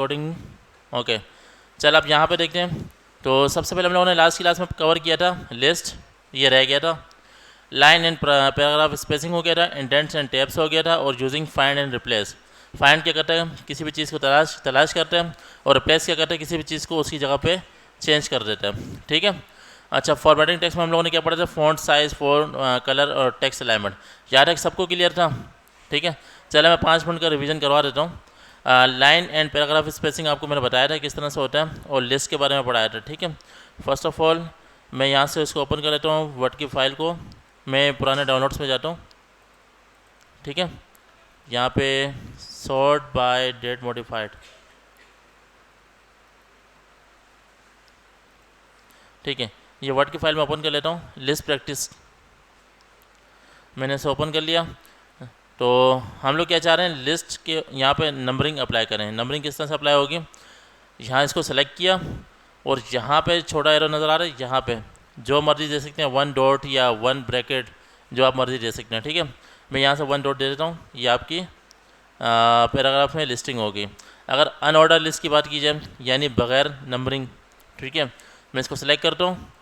Recording. Okay, चल अब यहाँ पे देखते हैं। तो सबसे पहले हम लोगों ने लास्ट क्लास में कवर किया था लिस्ट, ये रह गया था। लाइन एंड पैराग्राफ स्पेसिंग हो गया था, इंडेंट्स एंड टैब्स हो गया था, और using find and replace. Find क्या करते हैं, किसी भी चीज़ को तलाश करते हैं, और रिप्लेस क्या करते हैं, किसी भी चीज़ को उसकी जगह पे चेंज कर देते हैं। ठीक है। अच्छा, फॉर्मेटिंग टेक्स्ट में हम लोगों ने क्या पढ़ा था, फॉन्ट साइज, फॉन्ट कलर और टेक्स्ट अलाइनमेंट। याद है सबको क्लियर था? ठीक है। चलो मैं 5 मिनट का रिवीजन करवा देता हूँ। लाइन एंड पैराग्राफ स्पेसिंग आपको मैंने बताया था किस तरह से होता है, और लिस्ट के बारे में पढ़ाया था। ठीक है। फर्स्ट ऑफ ऑल मैं यहाँ से इसको ओपन कर लेता हूँ, वर्ड की फ़ाइल को। मैं पुराने डाउनलोड्स में जाता हूँ। ठीक है। यहाँ पे सॉर्ट बाय डेट मॉडिफाइड। ठीक है, ये वर्ड की फाइल में ओपन कर लेता हूँ। लिस्ट प्रैक्टिस मैंने इसे ओपन कर लिया। तो हम लोग क्या चाह रहे हैं, लिस्ट के यहाँ पे नंबरिंग अप्लाई करें। नंबरिंग किस तरह से अप्लाई होगी, यहाँ इसको सेलेक्ट किया, और यहाँ पे छोटा एरो नज़र आ रहा है, यहाँ पे जो मर्जी दे सकते हैं, 1 डॉट या 1 ब्रैकेट, जो आप मर्जी दे सकते हैं। ठीक है। मैं यहाँ से 1 डॉट दे देता हूँ, ये आपकी पैराग्राफ में लिस्टिंग होगी। अगर अनऑर्डर लिस्ट की बात की जाए, यानी बग़ैर नंबरिंग, ठीक है, मैं इसको सेलेक्ट करता हूँ,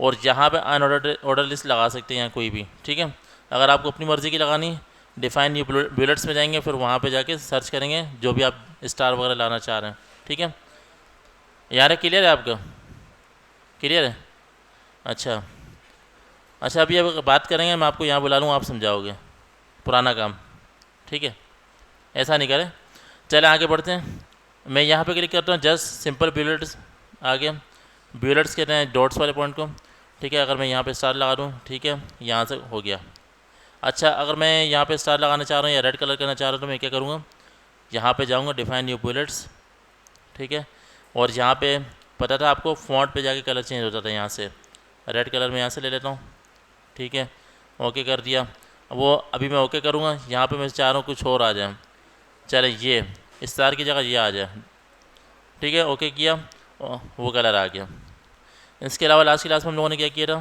और यहाँ पे अनऑर्डर लिस्ट लगा सकते हैं यहाँ कोई भी। ठीक है। अगर आपको अपनी मर्ज़ी की लगानी, डिफाइन न्यू बुलेट्स में जाएंगे, फिर वहाँ पे जाके सर्च करेंगे जो भी आप स्टार वगैरह लाना चाह रहे हैं। ठीक है। यार क्लियर है आपका? क्लियर है? अच्छा अच्छा, अभी अब बात करेंगे, मैं आपको यहाँ बुला लूँ, आप समझाओगे पुराना काम। ठीक है, ऐसा नहीं करें। चले आगे बढ़ते हैं। मैं यहाँ पे क्लिक करता हूँ, जस्ट सिंपल बुलेट्स आ गया। बुलेट्स कहते हैं डॉट्स वाले पॉइंट को। ठीक है। अगर मैं यहाँ पे स्टार लगा दूँ, ठीक है, यहाँ से हो गया। अच्छा, अगर मैं यहाँ पे स्टार लगाना चाह रहा हूँ या रेड कलर करना चाह रहा हूँ, तो मैं क्या करूँगा, यहाँ पे जाऊँगा, डिफाइन न्यू बुलेट्स। ठीक है। और यहाँ पे पता था आपको, फ़ॉन्ट पे जाके कलर चेंज होता था। यहाँ से रेड कलर में यहाँ से ले लेता हूँ। ठीक है, ओके कर दिया। वो अभी मैं ओके करूँगा, यहाँ पे मैं चाह रहा हूँ कुछ और आ जाए। चले, ये स्टार की जगह ये आ जाए। ठीक है, ओके किया, वो कलर आ गया। इसके अलावा लास्ट क्लास में हम लोगों ने क्या किया था,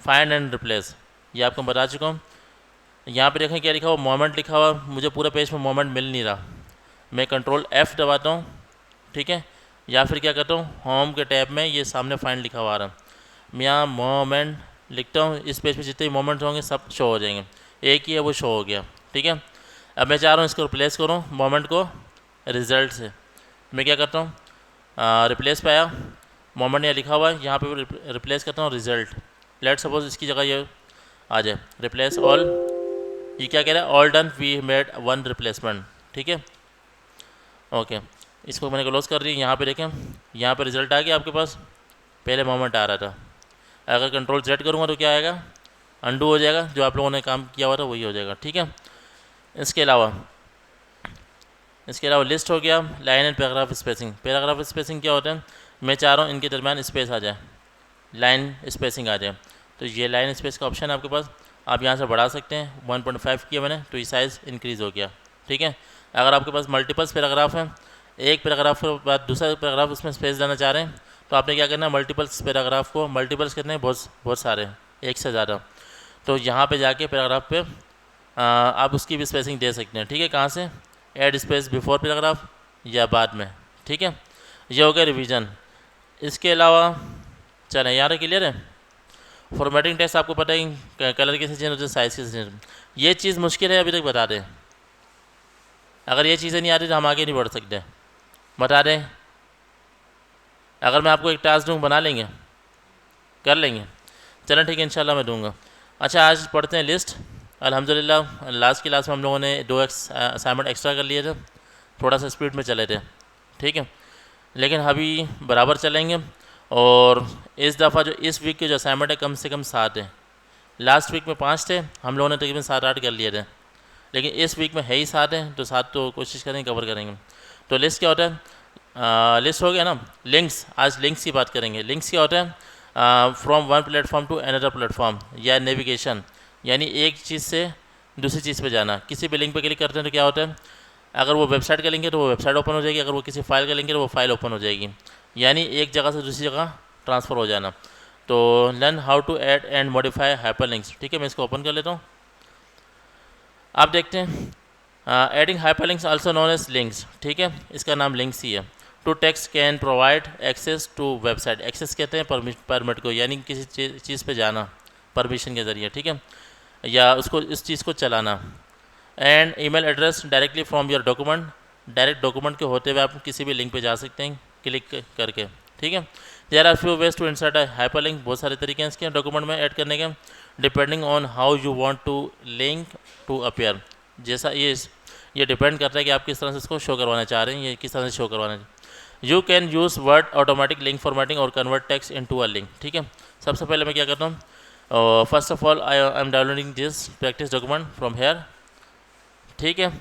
फाइंड एंड रिप्लेस, ये आपको बता चुका हूँ। यहाँ पे देखें क्या लिखा हुआ, मोमेंट लिखा हुआ, मुझे पूरे पेज में मोमेंट मिल नहीं रहा। मैं कंट्रोल F दबाता हूँ। ठीक है। या फिर क्या करता हूँ, होम के टैब में ये सामने फाइंड लिखा हुआ आ रहा है, मैं यहाँ मोमेंट लिखता हूँ। इस पेज पे जितने भी मोमेंट्स होंगे सब शो हो जाएंगे। एक ही है, वो शो हो गया। ठीक है। अब मैं चाह रहा हूँ इसको रिप्लेस करूँ मोमेंट को रिज़ल्ट से। मैं क्या करता हूँ, रिप्लेस पे आया, मोमेंट यहाँ लिखा हुआ है, यहाँ पे रिप्लेस करता हूँ रिज़ल्ट। लेट सपोज इसकी जगह ये आ जाए, रिप्लेस ऑल। ये क्या कह रहा है, all done, we made 1 replacement. ठीक है। ओके, इसको मैंने क्लोज कर दिया। यहाँ पे देखें, यहाँ पे रिज़ल्ट आ गया आपके पास, पहले मोमेंट आ रहा था। अगर कंट्रोल Z करूँगा तो क्या आएगा, अंडू हो जाएगा, जो आप लोगों ने काम किया हुआ था वही हो जाएगा। ठीक है। इसके अलावा लिस्ट हो गया, line and paragraph spacing. Paragraph spacing क्या होता है, मैं चाह रहा हूँ इनके दरमियान स्पेस आ जाए, लाइन स्पेसिंग आ जाए। तो ये लाइन स्पेस का ऑप्शन है आपके पास, आप यहाँ से बढ़ा सकते हैं। 1.5 किया मैंने, तो ये साइज़ इंक्रीज़ हो गया। ठीक है। अगर आपके पास मल्टीपल्स पैराग्राफ हैं, एक पैराग्राफ के बाद दूसरा पैराग्राफ उसमें स्पेस देना चाह रहे हैं, तो आपने क्या करना है, मल्टीपल्स पैराग्राफ को, मल्टीपल्स कितने हैं, बहुत सारे, एक से ज़्यादा। तो यहाँ पे जाके पैराग्राफ पे आप उसकी भी स्पेसिंग दे सकते हैं। ठीक है। कहाँ से, ऐड स्पेस बिफोर पैराग्राफ या बाद में। ठीक है। ये हो गया रिवीजन। इसके अलावा चलें, यार क्लियर है। फॉर्मेटिंग टेक्स्ट आपको पता है, कलर कैसे चेंज होते हैं, साइज़ कैसे चेंज। ये चीज़ मुश्किल है, अभी तक बता दें। अगर ये चीज़ें नहीं आ रही तो हम आगे नहीं बढ़ सकते। बता दें, अगर मैं आपको एक टास्क दूँ, बना लेंगे, कर लेंगे? चलें ठीक है, इंशाल्लाह मैं दूंगा। अच्छा, आज पढ़ते हैं लिस्ट। अल्हम्दुलिल्लाह लास्ट क्लास में हम लोगों ने 2 असाइनमेंट एक्स्ट्रा कर लिए थे, थोड़ा सा स्पीड में चले थे। ठीक है। लेकिन अभी बराबर चलेंगे। और इस दफ़ा जो इस वीक के जो असाइनमेंट है, कम से कम 7 है। लास्ट वीक में 5 थे, हम लोगों ने तकरीबन 7-8 कर लिए थे, लेकिन इस वीक में है ही 7 हैं, तो 7 तो कोशिश करेंगे कवर करेंगे। तो लिस्ट क्या होता है, लिस्ट हो गया ना। लिंक्स, आज लिंक्स की बात करेंगे। लिंक्स क्या होता है, from one platform to another platform, या नेविगेशन, यानी एक चीज़ से दूसरी चीज़ पे जाना। किसी भी लिंक पे क्लिक करते हैं तो क्या होता है, अगर वो वेबसाइट का लिंक है तो वो वेबसाइट ओपन हो जाएगी, अगर वो किसी फाइल का लिंक है तो वो फाइल ओपन हो जाएगी, यानी एक जगह से दूसरी जगह ट्रांसफ़र हो जाना। तो learn how to add and modify hyperlinks. ठीक है, मैं इसको ओपन कर लेता हूँ। आप देखते हैं adding hyperlinks also known as links, ठीक है, इसका नाम लिंक्स ही है। To text can provide access to website, access कहते हैं परमिट को, यानी किसी चीज़ पे जाना परमिशन के ज़रिए, ठीक है, या उसको इस चीज़ को चलाना। And email address directly from your document, direct document के होते हुए आप किसी भी लिंक पे जा सकते हैं क्लिक करके, ठीक है। There are few ways to insert a hyperlink, बहुत सारे तरीके हैं इसके डॉक्यूमेंट में ऐड करने के, depending on how you want to link to appear, जैसा ये डिपेंड करता है कि आप किस तरह से इसको शो करवाना चाह रहे हैं, ये किस तरह से शो करवाना है। You can use Word automatic link formatting or convert text into a link, ठीक है। सबसे पहले मैं क्या करता हूँ, first of all I am downloading this practice document from here, ठीक है।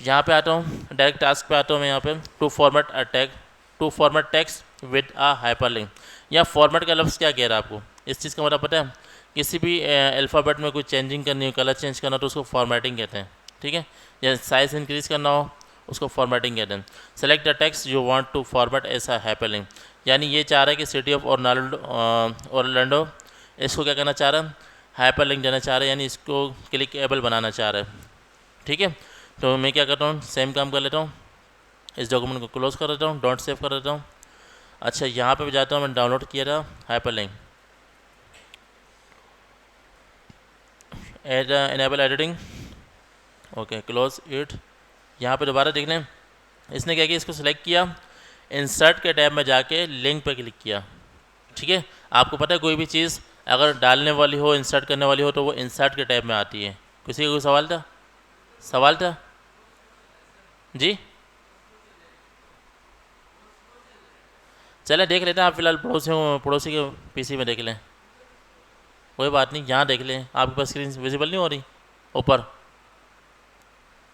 यहाँ पे आता हूँ, डायरेक्ट टास्क पे आता हूँ मैं यहाँ पे, to format text with a hyperlink. यहाँ फॉर्मेट का लफ्ज़ क्या कह रहा है आपको, इस चीज़ का मतलब पता है, किसी भी अल्फ़ाबेट में कोई चेंजिंग करनी हो, कलर चेंज करना हो तो उसको फॉर्मेटिंग कहते हैं, ठीक है, या साइज़ इंक्रीज़ करना हो उसको फॉर्मेटिंग कहते हैं। Select the text you want to format as a hyperlink, यानी ये चाह रहा है कि सिटी ऑफ ऑरलैंडो इसको क्या करना चाह रहा है, हाइपरलिंक देना चाह रहा है, यानी इसको क्लिकेबल बनाना चाह रहा है, ठीक है। तो मैं क्या करता हूँ, सेम काम कर लेता हूँ, इस डॉक्यूमेंट को क्लोज कर देता हूँ, डॉट सेव कर देता हूँ। अच्छा, यहाँ पे भी जाता हूँ, मैंने डाउनलोड किया था hyperlink, enable editing, okay, close it. यहाँ पे दोबारा देख लें, इसने क्या किया, इसको सिलेक्ट किया, इंसर्ट के टैब में जाके लिंक पे क्लिक किया, ठीक है। आपको पता है कोई भी चीज़ अगर डालने वाली हो, इंसर्ट करने वाली हो, तो वो इंसर्ट के टैब में आती है। किसी का कोई सवाल था जी? चलें देख लेते हैं, आप फिलहाल पड़ोसी के पीसी में देख लें, कोई बात नहीं, यहाँ देख लें, आपके पास स्क्रीन विजिबल नहीं हो रही ऊपर।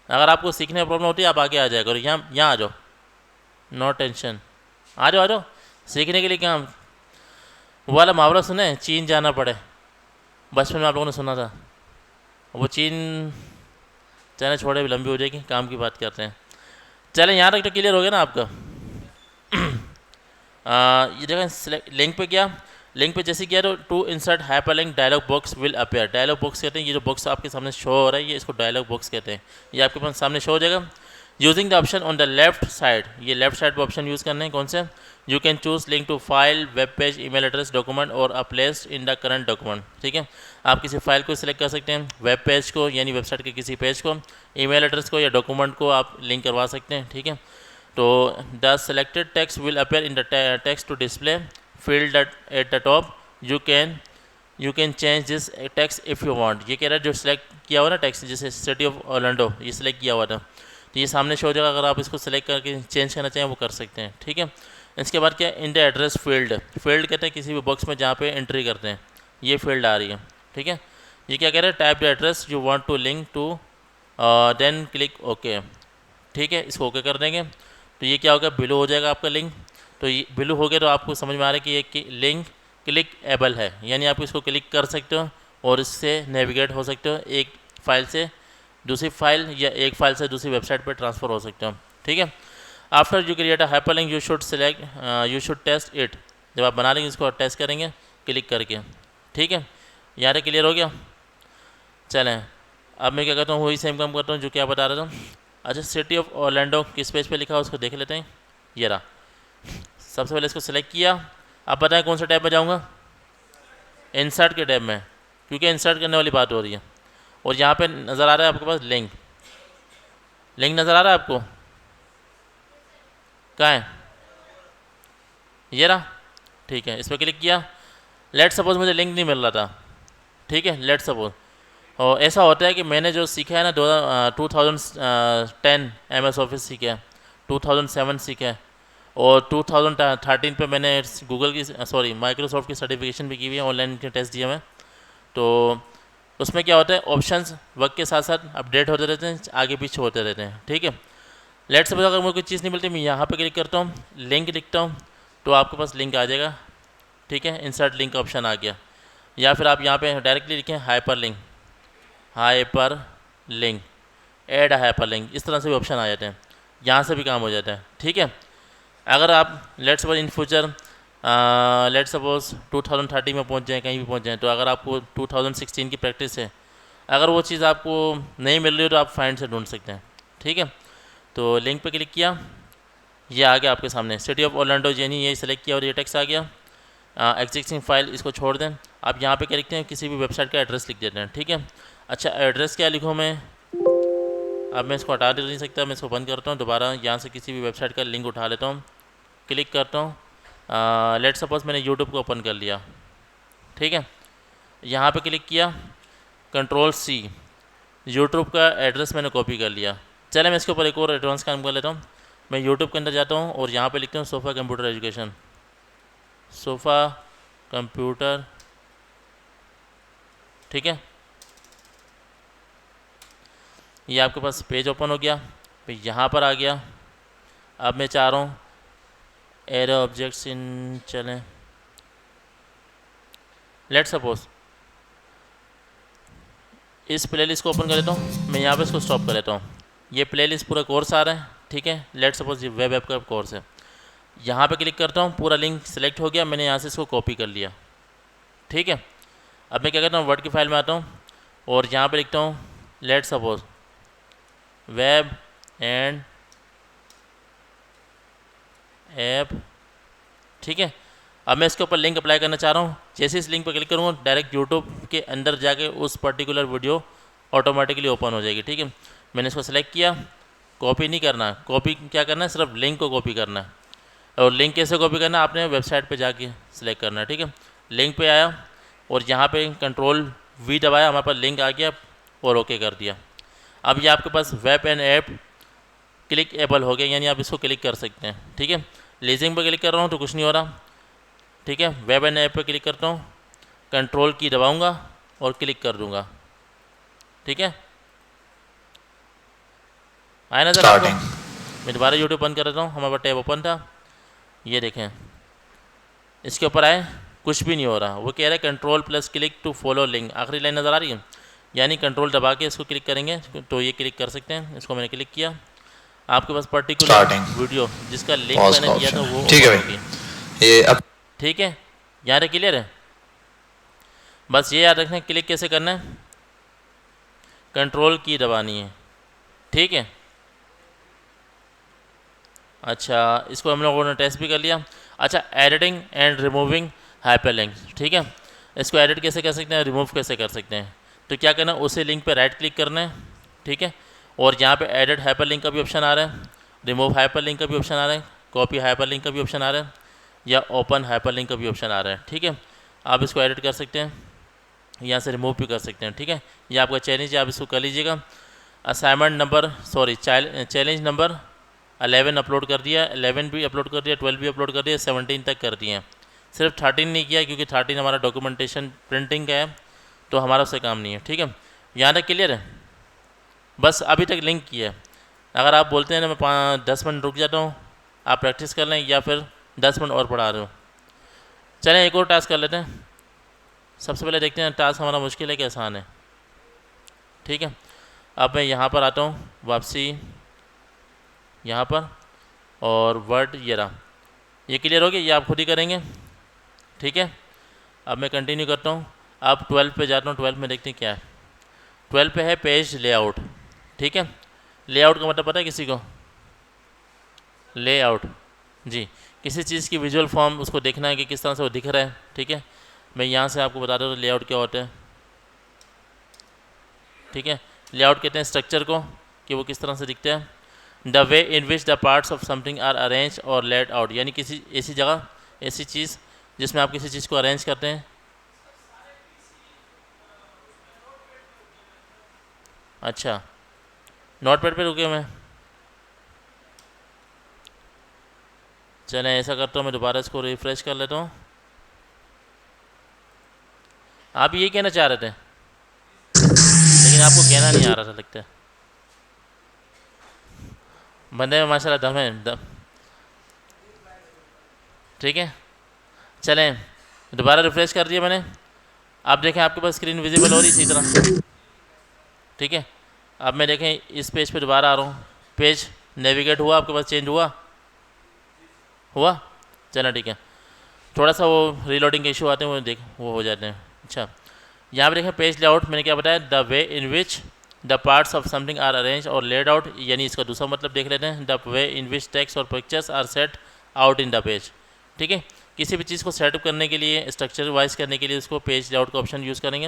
अगर आपको सीखने में प्रॉब्लम होती है आप आगे आ जाया करो, यहाँ आ जाओ, नो टेंशन, आ जाओ सीखने के लिए। क्या वो वाला मुहावरा सुने, चीन जाना पड़े, बचपन में आप लोगों ने सुना था, वो चीन चले छोड़े, भी लंबी हो जाएगी, काम की बात करते हैं। चलें यहाँ तक तो क्लियर हो गया ना आपका। ये जगह लिंक पे किया, लिंक पे जैसे किया तो to insert hyperlink dialog box will appear, dialog box कहते हैं, ये जो बॉक्स आपके सामने शो हो रहा है ये इसको डायलॉग बॉक्स कहते हैं, ये आपके पास सामने शो हो जाएगा। Using the option on the left side, ये लेफ्ट साइड पर ऑप्शन यूज़ करने हैं, कौन से, you can choose link to file, web page, email address, document और a place in the current document, ठीक है। आप किसी फाइल को सिलेक्ट कर सकते हैं, वेब पेज को यानी वेबसाइट के किसी पेज को, ईमेल एड्रेस को या डॉक्यूमेंट को आप लिंक करवा सकते हैं, ठीक है। तो the selected text will appear in the text to display field at the top, you can change this text if you want. ये कह रहा है जो सिलेक्ट किया हुआ ना टेक्स्ट, जैसे सिटी ऑफ ऑरलैंडो ये सिलेक्ट किया हुआ था, तो ये सामने शो हो जाएगा, अगर आप इसको सेलेक्ट करके चेंज करना चाहें वो कर सकते हैं, ठीक है। इसके बाद क्या, इन द एड्रेस फील्ड कहते हैं किसी भी बॉक्स में जहाँ पे एंट्री करते हैं, ये फील्ड आ रही है, ठीक है। ये क्या कह रहा है, type the address you want to link to then click okay, ठीक है, इसको ओके कर देंगे तो ये क्या होगा, बिलो हो जाएगा आपका लिंक। तो ये बिलो हो गया तो आपको समझ में आ रहा है कि ये लिंक क्लिक एबल है, यानी आप इसको क्लिक कर सकते हो और इससे नेविगेट हो सकते हो, एक फ़ाइल से दूसरी फाइल या एक फ़ाइल से दूसरी वेबसाइट पर ट्रांसफ़र हो सकते हो, ठीक है। After you create a hyperlink you should test it, जब आप बना लेंगे इसको टेस्ट करेंगे क्लिक करके, ठीक है। यहाँ तक क्लियर हो गया। चलें अब मैं क्या करता हूँ, वही सेम काम करता हूँ जो क्या बता रहा था। अच्छा, सिटी ऑफ ऑरलैंडो किस पेज पे लिखा है उसको देख लेते हैं, ये रहा। सबसे पहले इसको सेलेक्ट किया, अब बताएं कौन सा टैब में जाऊँगा, इंसर्ट के टैब में, क्योंकि इंसर्ट करने वाली बात हो रही है। और यहाँ पे नज़र आ रहा है आपके पास लिंक नज़र आ रहा है आपको, कहाँ है, ये रहा, ठीक है। इस पर क्लिक किया, लेट सपोज मुझे लिंक नहीं मिल रहा था, ठीक है, लेट सपोज। और ऐसा होता है कि मैंने जो सीखा है ना 2010 MS ऑफिस सीखा है, 2007 सीखा है और 2013 पे मैंने गूगल की माइक्रोसॉफ्ट की सर्टिफिकेशन भी की हुई है, ऑनलाइन के टेस्ट दिए मैं। तो उसमें क्या होता है, ऑप्शंस वक्त के साथ साथ अपडेट होते रहते हैं, आगे पीछे होते रहते हैं, ठीक है। लेट सपोज अगर मुझे कोई चीज़ नहीं मिलती, मैं यहाँ पे क्लिक करता हूँ, लिंक लिखता हूँ तो आपके पास लिंक आ जाएगा, ठीक है, इंसर्ट लिंक का ऑप्शन आ गया। या फिर आप यहाँ पे डायरेक्टली लिखें hyper link add hyper link, इस तरह से भी ऑप्शन आ जाते हैं, यहाँ से भी काम हो जाता है, ठीक है। अगर आप let suppose in future let suppose 2030 में पहुँच जाएँ, कहीं भी पहुँच जाएँ, तो अगर आपको 2016 की प्रैक्टिस है, अगर वो चीज़ आपको नहीं मिल रही हो तो आप फाइंड से ढूंढ सकते हैं, ठीक है। तो लिंक पे क्लिक किया, ये आ गया आपके सामने सिटी ऑफ ऑरलैंडो यानी ये सेलेक्ट किया और ये टेक्स्ट आ गया। एग्जिस्टिंग फाइल इसको छोड़ दें। आप यहाँ पे क्या लिखते हैं, किसी भी वेबसाइट का एड्रेस लिख देते हैं, ठीक है। अच्छा एड्रेस क्या लिखूँ मैं, अब मैं इसको हटा नहीं सकता, मैं इसको बंद करता हूँ, दोबारा यहाँ से किसी भी वेबसाइट का लिंक उठा लेता हूँ, क्लिक करता हूँ। लेट सपोज मैंने यूट्यूब को ओपन कर लिया, ठीक है। यहाँ पे क्लिक किया, Ctrl+C, यूट्यूब का एड्रेस मैंने कॉपी कर लिया। चले मैं इसके ऊपर एक और एडवांस काम कर लेता हूँ। मैं यूट्यूब के अंदर जाता हूँ और यहाँ पे लिखता हूँ sofa computer education, sofa computer, ठीक है। ये आपके पास पेज ओपन हो गया, फिर यहाँ पर आ गया। अब मैं चाह रहा हूँ एरो ऑब्जेक्ट्स इन, चलें लेट सपोज इस प्लेलिस्ट को ओपन कर लेता हूँ, मैं यहाँ पे इसको स्टॉप कर लेता हूँ। ये प्लेलिस्ट पूरा कोर्स आ रहा है, ठीक है। लेट सपोज ये वेब ऐप का कोर्स है, यहाँ पे क्लिक करता हूँ, पूरा लिंक सेलेक्ट हो गया, मैंने यहाँ से इसको कॉपी कर लिया, ठीक है। अब मैं क्या करता हूँ, वर्ड की फाइल में आता हूँ और यहाँ पे लिखता हूँ let suppose web and app, ठीक है। अब मैं इसके ऊपर लिंक अप्लाई करना चाह रहा हूँ। जैसे इस लिंक पर क्लिक करूँगा डायरेक्ट यूट्यूब के अंदर जाके उस पर्टिकुलर वीडियो ऑटोमेटिकली ओपन हो जाएगी, ठीक है। मैंने इसको सेलेक्ट किया, कॉपी नहीं करना, कॉपी क्या करना है, सिर्फ लिंक को कॉपी करना है। और लिंक कैसे कॉपी करना है, आपने वेबसाइट पे जाके सिलेक्ट करना है, ठीक है। लिंक पे आया और यहाँ पे Ctrl+V दबाया, हमारे पास लिंक आ गया और ओके कर दिया। अब ये आपके पास web and app clickable हो गया, यानी आप इसको क्लिक कर सकते हैं, ठीक है। लीजिंग पर क्लिक कर रहा हूँ तो कुछ नहीं हो रहा, ठीक है। वेब एंड ऐप पे क्लिक करता हूँ, कंट्रोल की दबाऊँगा और क्लिक कर दूँगा, ठीक है। आया नजर आपको। मैं दोबारा यूट्यूब बंद कर देता हूँ, हमारे पास टैब ओपन था, ये देखें इसके ऊपर आए कुछ भी नहीं हो रहा। वो कह रहा है Ctrl+क्लिक टू फॉलो लिंक, आखिरी लाइन नज़र आ रही है, यानी कंट्रोल दबा के इसको क्लिक करेंगे तो ये क्लिक कर सकते हैं। इसको मैंने क्लिक किया, आपके पास पर्टिकुलर वीडियो जिसका लिंक मैंने दिया था वो ठीक है भाई, ये अब ठीक है। यहाँ तक क्लियर है। बस ये याद रखना क्लिक कैसे करना है, कंट्रोल की दबानी है, ठीक है। अच्छा इसको हम लोगों ने टेस्ट भी कर लिया। अच्छा एडिटिंग एंड रिमूविंग हाइपरलिंक्स, ठीक है। इसको एडिट कैसे कर सकते हैं, रिमूव कैसे कर सकते हैं, तो क्या करना है, उसी लिंक पे राइट क्लिक करना है, ठीक है। और यहाँ पे एडिट हाइपरलिंक का भी ऑप्शन आ रहा है, रिमूव हाइपरलिंक का भी ऑप्शन आ रहा है, कॉपी हाइपरलिंक का भी ऑप्शन आ रहा है, या ओपन हाइपरलिंक का भी ऑप्शन आ रहा है, ठीक है। आप इसको एडिट कर सकते हैं, यहाँ से रिमूव भी कर सकते हैं, ठीक है। ये आपका चैलेंज है, आप इसको कर लीजिएगा। Assignment number challenge number 11 upload कर दिया, 11 भी अपलोड कर दिया, 12 भी अपलोड कर दिया, 17 तक कर दिए हैं। सिर्फ 13 नहीं किया क्योंकि 13 हमारा डॉक्यूमेंटेशन प्रिंटिंग का है, तो हमारा उससे काम नहीं है, ठीक है। यहाँ तक क्लियर है। बस अभी तक लिंक किया है। अगर आप बोलते हैं ना मैं 10 मिनट रुक जाता हूँ, आप प्रैक्टिस कर लें, या फिर 10 मिनट और पढ़ा रहे हो। चलें एक और टास्क कर लेते हैं। सबसे पहले देखते हैं टास्क हमारा मुश्किल है कि आसान है, ठीक है। अब मैं यहाँ पर आता हूँ, वापसी यहाँ पर, और वर्ड ये रहा, ये क्लियर हो गया, ये आप खुद ही करेंगे, ठीक है। अब मैं कंटिन्यू करता हूँ। अब 12 पे जाता हूँ, 12 में देखते हैं क्या है। 12 पे है पेज लेआउट, ठीक है। लेआउट का मतलब पता है किसी को, लेआउट जी, किसी चीज़ की विजुअल फॉर्म उसको देखना है कि किस तरह से वो दिख रहा है, ठीक है। मैं यहाँ से आपको बता दूँ लेआउट क्या होता है, ठीक है। लेआउट कहते हैं स्ट्रक्चर को, कि वो किस तरह से दिखता है। The way in which the parts of something are arrange और लेट आउट, यानी किसी ऐसी जगह, ऐसी चीज़ जिसमें आप किसी चीज़ को अरेंज करते हैं। अच्छा नोट पैड पे रुके मैं, चलें ऐसा करता हूँ, मैं दोबारा इसको रिफ्रेश कर लेता हूँ। आप ये कहना चाह रहे थे लेकिन आपको कहना नहीं आ रहा था लगता है। बंदे में माशाल्लाह दम है, दम, ठीक है। चलें दोबारा रिफ्रेश कर दिया मैंने, आप देखें आपके पास स्क्रीन विजिबल हो रही इसी तरह, ठीक है। अब मैं देखें इस पेज पे दोबारा आ रहा हूँ, पेज नेविगेट हुआ आपके पास, चेंज हुआ चलो ठीक है। थोड़ा सा वो रीलोडिंग के इशू आते हैं, वो हो जाते हैं। अच्छा यहाँ पे देखें पेज लेआउट, मैंने क्या बताया, the way in which the parts of something are arrange or laid out, यानी इसका दूसरा मतलब देख लेते हैं, the way in which text और pictures are set out in the page. ठीक है, किसी भी चीज़ को सेटअप करने के लिए, स्ट्रक्चर वाइज करने के लिए उसको पेज लेआउट का ऑप्शन यूज़ करेंगे।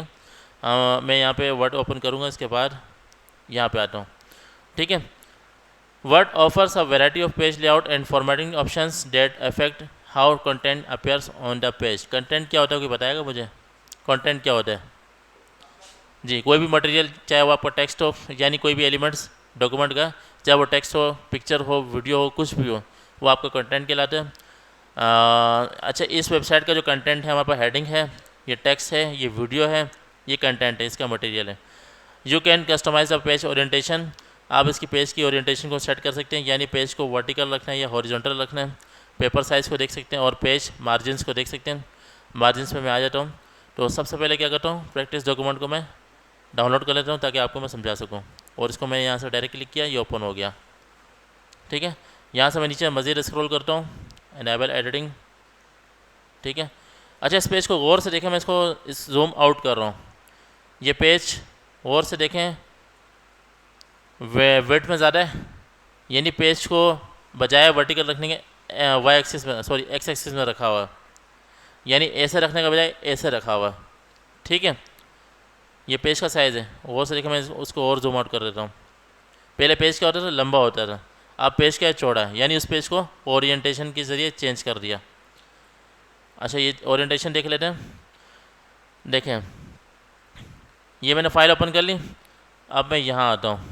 मैं यहाँ पे वर्ड ओपन करूँगा, इसके बाद यहाँ पे आता हूँ। ठीक है, word offers a variety of page layout and formatting options that affect how content appears on the page. Content क्या होता है, कोई बताएगा मुझे? कंटेंट क्या होता है जी? कोई भी मटेरियल, चाहे वो आपका टेक्स्ट हो, यानी कोई भी एलिमेंट्स डॉक्यूमेंट का, चाहे वो टेक्स्ट हो, पिक्चर हो, वीडियो हो, कुछ भी हो, वो आपका कंटेंट कहलाता है। अच्छा, इस वेबसाइट का जो कंटेंट है, हमारे पास हेडिंग है, ये टेक्स्ट है, ये वीडियो है, ये कंटेंट है, इसका मटेरियल है। You can customize the page orientation, आप इसकी पेज की ओरिएंटेशन को सेट कर सकते हैं, यानी पेज को वर्टिकल रखना है या हॉरिजॉन्टल रखना है। पेपर साइज़ को देख सकते हैं और पेज मार्जिन्स को देख सकते हैं। मार्जिन्स में मैं आ जाता हूँ, तो सबसे पहले क्या करता हूँ, प्रैक्टिस डॉक्यूमेंट को मैं डाउनलोड कर लेता हूँ ताकि आपको मैं समझा सकूँ। और इसको मैं यहाँ से डायरेक्ट क्लिक किया, ये ओपन हो गया। ठीक है, यहाँ से मैं नीचे मज़ीद स्क्रॉल करता हूँ, एनेबल एडिटिंग। ठीक है, अच्छा, इस पेज को गौर से देखें, मैं इसको जूम आउट कर रहा हूँ। ये पेज गौर से देखें, वेट में ज़्यादा है, यानी पेज को बजाय वर्टिकल रखने के वाई एक्सिस में, सॉरी एक्स एक्सिस में रखा हुआ है, यानी ऐसे रखने का बजाय ऐसे रखा हुआ है। ठीक है, ये पेज का साइज़ है, गौर से देखें, मैं उसको और जूम आउट कर देता हूँ। पहले पेज क्या होता था, लंबा होता था, अब पेज क्या है, चौड़ा है, यानी उस पेज को ओरिएंटेशन के ज़रिए चेंज कर दिया। अच्छा, ये ओरिएंटेशन देख लेते हैं। देखें, ये मैंने फाइल ओपन कर ली। अब मैं यहाँ आता हूँ।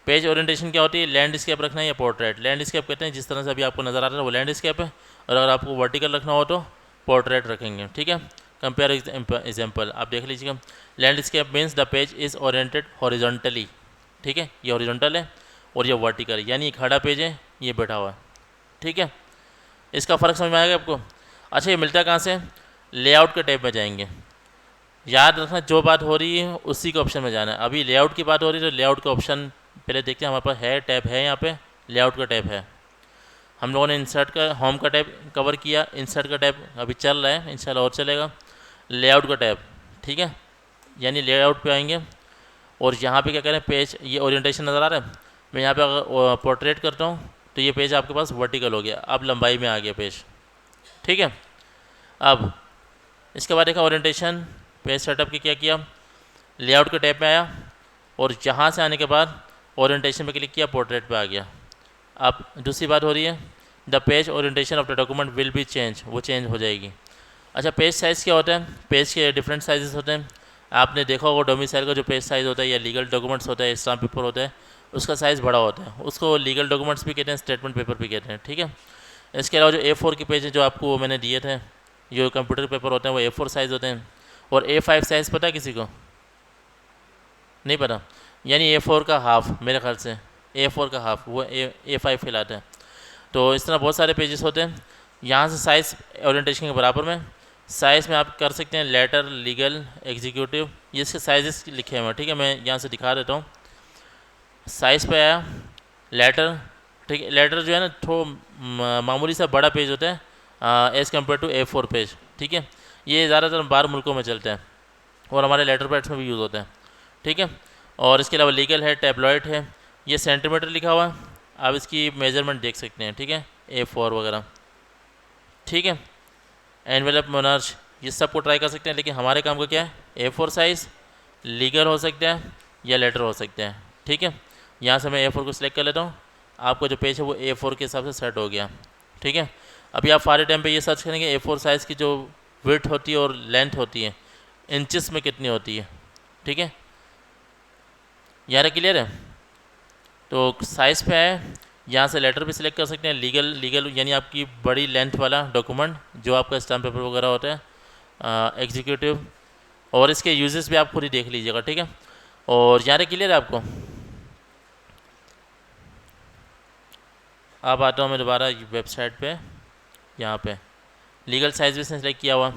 पेज ओरिएंटेशन क्या होती है, लैंडस्केप रखना है या पोर्ट्रेट। लैंडस्केप कहते हैं जिस तरह से अभी आपको नज़र आ रहा है वो लैंडस्केप है, और अगर आपको वर्टिकल रखना हो तो पोर्ट्रेट रखेंगे। ठीक है, कंपेयर एग्जाम्पल आप देख लीजिएगा। Landscape means the page is oriented horizontally. ठीक है, ये हॉरिजॉन्टल है और ये वर्टिकल है, यानी खड़ा पेज है, ये बैठा हुआ है। ठीक है, इसका फ़र्क समझ में आएगा आपको। अच्छा, ये मिलता कहाँ से, लेआउट के टैब में जाएंगे। याद रखना, जो बात हो रही है उसी के ऑप्शन में जाना है। अभी लेआउट की बात हो रही है तो लेआउट का ऑप्शन पहले देखते हैं, हमारे पास है, टैब है, यहाँ पे लेआउट का टैब है। हम लोगों ने इंसर्ट का, होम का टैब कवर किया, इंसर्ट का टैब अभी चल रहा है, इंशाल्लाह और चलेगा। लेआउट का टैब, ठीक है, यानी लेआउट पे आएंगे और यहाँ पे क्या करें, पेज, ये ओरिएंटेशन नज़र आ रहा है, मैं यहाँ पे अगर पोर्ट्रेट करता हूँ तो ये पेज आपके पास वर्टिकल हो गया, अब लंबाई में आ गया पेज। ठीक है, अब इसके बाद देखा ओरिएंटेशन, पेज सेटअप की क्या किया, लेआउट के टैब में आया और यहाँ से आने के बाद ओरिएंटेशन पे क्लिक किया, पोर्ट्रेट पे आ गया। अब दूसरी बात हो रही है, the page orientation of the document will be change, वो चेंज हो जाएगी। अच्छा, पेज साइज़ क्या होता है, पेज के डिफरेंट साइजेस होते हैं। आपने देखा होगा डोमिसाइल का जो पेज साइज़ होता है या लीगल डॉक्यूमेंट्स होता है, स्टाम्प पेपर होता है, उसका साइज़ बड़ा होता है, उसको लीगल डॉक्यूमेंट्स भी कहते हैं, स्टेटमेंट पेपर भी कहते हैं। ठीक है, इसके अलावा जो A4 के पेज हैं जो आपको मैंने दिए थे, जो कंप्यूटर पेपर होते हैं वो A4 साइज़ होते हैं, और A5 साइज़ पता है किसी को? नहीं पता, यानी A4 का हाफ, मेरे ख्याल से A4 का हाफ वो A5 कहलाता है। तो इस तरह बहुत सारे पेजेस होते हैं। यहाँ से साइज़ ओरिएंटेशन के बराबर में, साइज़ में आप कर सकते हैं लेटर, लीगल, एग्जीक्यूटिव, ये इसके साइजेस लिखे हुए हैं। ठीक है, मैं यहाँ से दिखा देता हूँ। साइज़ पे आया लेटर, ठीक है, लेटर जो है ना थोड़ा मामूली सा बड़ा पेज होता है as compare to A4 page. ठीक है, ये ज़्यादातर बाहर मुल्कों में चलता है और हमारे लेटर पैड्स में भी यूज़ होता है। ठीक है, और इसके अलावा लीगल है, टैबलॉइड है, ये सेंटीमीटर लिखा हुआ है, आप इसकी मेजरमेंट देख सकते हैं। ठीक है, A4 वगैरह। ठीक है, एनवेलप, मोनार्च, ये सब को ट्राई कर सकते हैं, लेकिन हमारे काम का क्या है, A4 साइज़, लीगल हो सकता है या लेटर हो सकता है। ठीक है, यहाँ से मैं A4 को सिलेक्ट कर लेता हूँ, आपका जो पेज है वो A4 के हिसाब से सेट हो गया। ठीक है, अभी आप फारे टाइम पे ये सर्च करेंगे A4 साइज़ की जो विड्थ होती है और लेंथ होती है इंचेस में कितनी होती है। ठीक है, यार क्लियर है। तो साइज़ पे है, यहाँ से लेटर भी सिलेक्ट कर सकते हैं, लीगल यानी आपकी बड़ी लेंथ वाला डॉक्यूमेंट जो आपका स्टाम्प पेपर वगैरह होता है, एग्जीक्यूटिव, और इसके यूजेस भी आप खुद ही देख लीजिएगा। ठीक है, और यहाँ क्लियर है आपको। अब आता हूँ मैं दोबारा वेबसाइट पे, यहाँ पे लीगल साइज़ भी सेलेक्ट किया हुआ,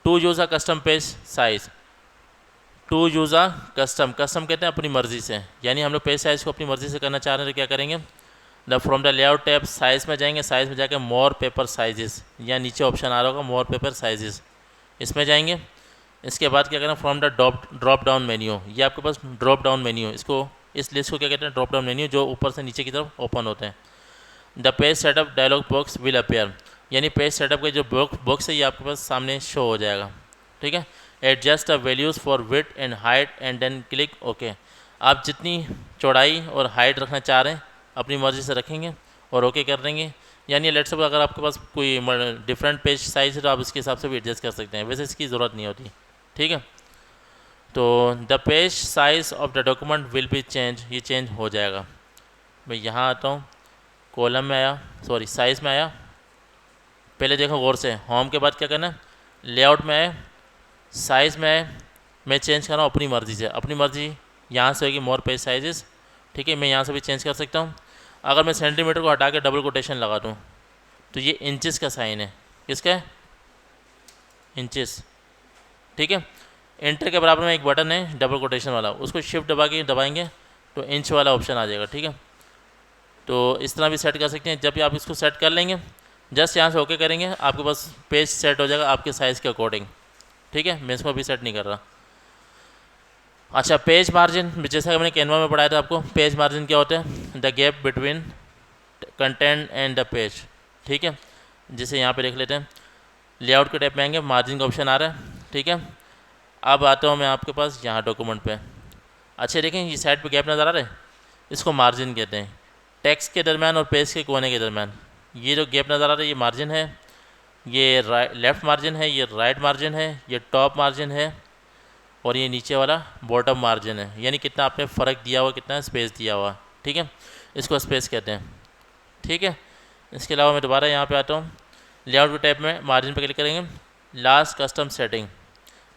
to use a custom page size, to use a custom, custom कहते हैं अपनी मर्ज़ी से, यानी हम लोग पेज साइज़ को अपनी मर्ज़ी से करना चाह रहे हैं तो क्या करेंगे, from the layout tab size में जाएंगे, साइज़ में जाकर मोर पेपर साइजेस, या नीचे ऑप्शन आ रहा होगा मोर पेपर साइजेस, इसमें जाएंगे। इसके बाद क्या करें, from the drop down menu, ये आपके पास ड्रॉप डाउन मेन्यू है, इसको इस लिस्ट को क्या कहते हैं, ड्रॉप डाउन मेन्यू, जो ऊपर से नीचे की तरफ ओपन होते हैं। The page setup dialog box will appear, यानी पेज सेटअप का जो बॉक्स है ये आपके पास सामने शो हो जाएगा। ठीक है, adjust the values for width and height and then click okay. आप जितनी चौड़ाई और हाइट रखना चाह रहे हैं अपनी मर्ज़ी से रखेंगे और ओके कर देंगे। यानी लेट्स सपोज अगर आपके पास कोई डिफरेंट पेज साइज़ है तो आप इसके हिसाब से भी एडजस्ट कर सकते हैं, वैसे इसकी ज़रूरत नहीं होती। ठीक है, तो the page size of the document will be change, ये चेंज हो जाएगा। मैं यहाँ आता हूँ, कॉलम में आया, सॉरी साइज़ में आया, पहले देखो गौर से, होम के बाद क्या करना है, लेआउट में आए, साइज़ में आए, मैं चेंज कर रहा हूँ अपनी मर्ज़ी से, अपनी मर्ज़ी यहाँ से होगी मोर पेज साइजेस। ठीक है, मैं यहाँ से भी चेंज कर सकता हूँ। अगर मैं सेंटीमीटर को हटा के डबल कोटेशन लगा दूँ तो ये इंचेस का साइन है, किसका है, इंचेस। ठीक है, एंटर के बराबर में एक बटन है डबल कोटेशन वाला, उसको शिफ्ट दबा के दबाएंगे तो इंच वाला ऑप्शन आ जाएगा। ठीक है, तो इस तरह भी सेट कर सकते हैं। जब भी आप इसको सेट कर लेंगे, जस्ट यहाँ से ओके करेंगे, आपके पास पेज सेट हो जाएगा आपके साइज़ के अकॉर्डिंग। ठीक है, मैं इसको अभी सेट नहीं कर रहा। अच्छा, पेज मार्जिन, जैसा कि मैंने कैनवा में पढ़ाया था आपको, पेज मार्जिन क्या होता है, the gap between content and the page. ठीक है, जैसे यहाँ पे देख लेते हैं, लेआउट के टाइप में आएंगे, मार्जिन का ऑप्शन आ रहा है। ठीक है, अब आता हूँ मैं आपके पास यहाँ डॉक्यूमेंट पे। अच्छा देखें, ये साइड पे गैप नज़र आ रहा है, इसको मार्जिन कहते हैं। टेक्स्ट के दरमियान और पेज के कोने के दरमियान ये जो गैप नज़र आ रहा है ये मार्जिन है, ये लेफ़्ट मार्जिन है, ये राइट मार्जिन है, ये टॉप मार्जिन है और ये नीचे वाला बॉटम मार्जिन है, यानी कितना आपने फ़र्क दिया हुआ, कितना स्पेस दिया हुआ। ठीक है, इसको स्पेस कहते हैं। ठीक है, इसके अलावा मैं दोबारा यहाँ पे आता हूँ, लेआउट के टैब में मार्जिन पे क्लिक करेंगे, last custom setting.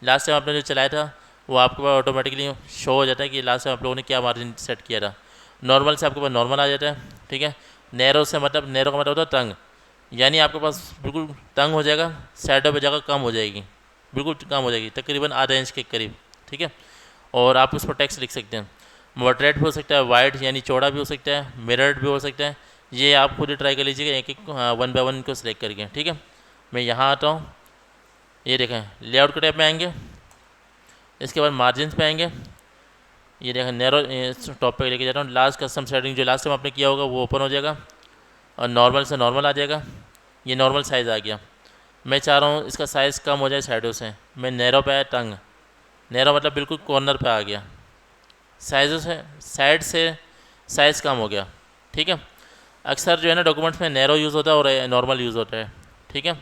Last time आपने जो चलाया था वो आपके पास ऑटोमेटिकली शो हो जाता है कि लास्ट टाइम आप लोगों ने क्या मार्जिन सेट किया था। नॉर्मल से आपके पास नॉर्मल आ जाता है। ठीक है, नैरो से मतलब, नैरो का मतलब होता है तंग, यानी आपके पास बिल्कुल तंग हो जाएगा, साइडों पे जगह कम हो जाएगी, बिल्कुल कम हो जाएगी, तकरीबन आधा इंच के करीब। ठीक है, और आप उस पर टेक्स्ट लिख सकते हैं। मॉडरेट भी हो सकता है, वाइड यानी चौड़ा भी हो सकता है, मिरर्ड भी हो सकता है। ये आप खुद ही ट्राई कर लीजिएगा एक एक वन बाय वन को सिलेक्ट करके। ठीक है, मैं यहाँ आता हूँ, ये देखें लेआउट के टैब में आएंगे, इसके बाद मार्जिन पे आएंगे, ये देखें नैरो टॉप पे लेके जाता हूँ, लास्ट कस्टम सेटिंग जो लास्ट टाइम आपने किया होगा वो ओपन हो जाएगा और नॉर्मल से नॉर्मल आ जाएगा। ये नॉर्मल साइज़ आ गया। मैं चाह रहा हूँ इसका साइज़ कम हो जाए साइडों से, मैं नैरो पे आया, तंग, नैरो मतलब बिल्कुल कॉर्नर पे आ गया, साइज़ों से साइड से साइज़ कम हो गया। ठीक है, अक्सर जो है ना डॉक्यूमेंट्स में नैरो यूज़ होता है और नॉर्मल यूज़ होता है। ठीक है,